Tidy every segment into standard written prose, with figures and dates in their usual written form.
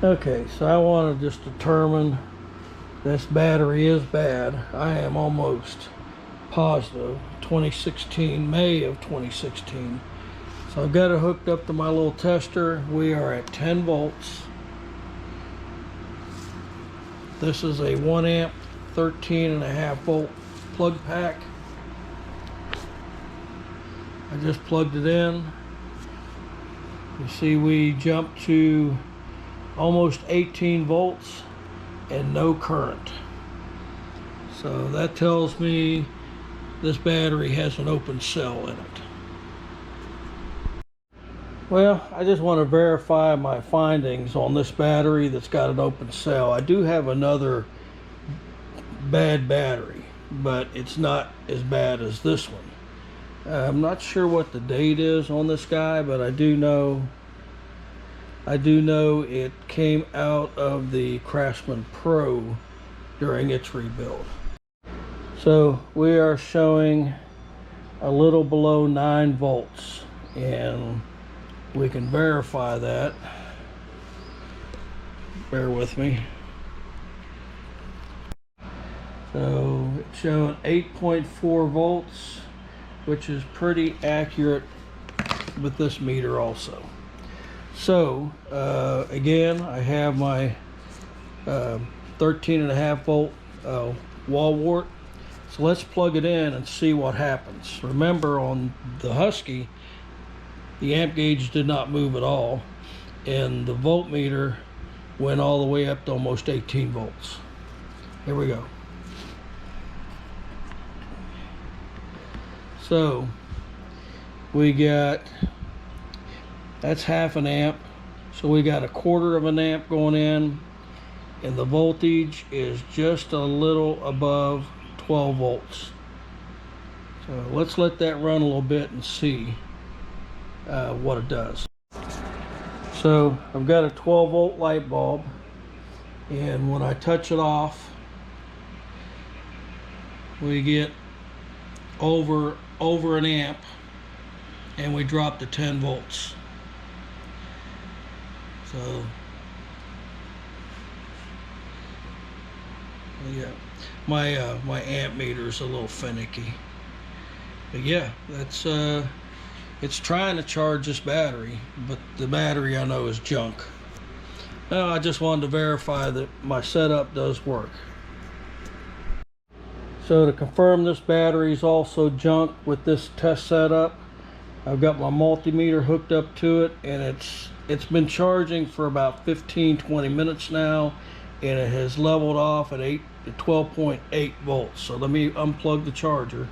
Okay, so I want to just determine this battery is bad. I am almost positive. 2016, May of 2016. So I've got it hooked up to my little tester. We are at 10 volts. This is a 1 amp, 13.5 volt plug pack. I just plugged it in. You see we jumped to almost 18 volts and no current. So that tells me this battery has an open cell in it. Well, I just want to verify my findings on this battery that's got an open cell. I do have another bad battery, but it's not as bad as this one. I'm not sure what the date is on this guy, but I do know it came out of the Craftsman Pro during its rebuild. So we are showing a little below 9 volts, and we can verify that. Bear with me. So it's showing 8.4 volts, which is pretty accurate with this meter also. So again, I have my 13.5 volt wall wart. So let's plug it in and see what happens. Remember, on the Husky, the amp gauge did not move at all, and the voltmeter went all the way up to almost 18 volts. Here we go. So we got, that's half an amp, so we got 1/4 of an amp going in, and the voltage is just a little above 12 volts. So let's let that run a little bit and see what it does. So I've got a 12 volt light bulb, and when I touch it off, we get over an amp, and we drop to 10 volts. So yeah, my amp meter is a little finicky, but yeah, that's it's trying to charge this battery, but the battery I know is junk. Now I just wanted to verify that my setup does work. So to confirm this battery is also junk with this test setup, I've got my multimeter hooked up to it, and it's been charging for about 15-20 minutes now, and it has leveled off at 12.8 volts. So let me unplug the charger.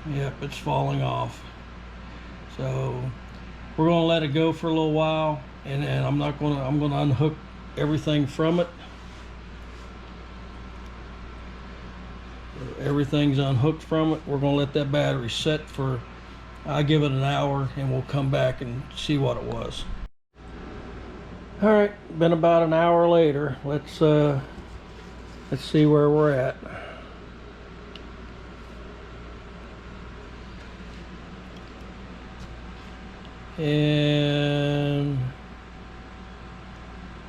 Yep, it's falling off. So we're gonna let it go for a little while, and then I'm gonna unhook everything from it. Everything's unhooked from it. We're gonna let that battery set for, I'll give it an hour, and we'll come back and see what it was. All right, been about an hour later. Let's see where we're at. And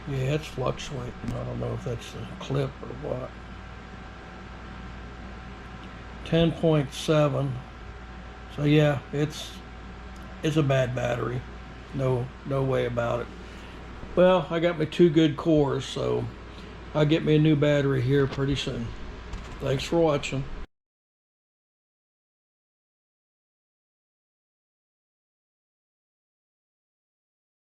yeah, it's fluctuating. I don't know if that's a clip or what. 10.7. So yeah, it's a bad battery. No way about it. Well, I got my 2 good cores, so I'll get me a new battery here pretty soon. Thanks for watching.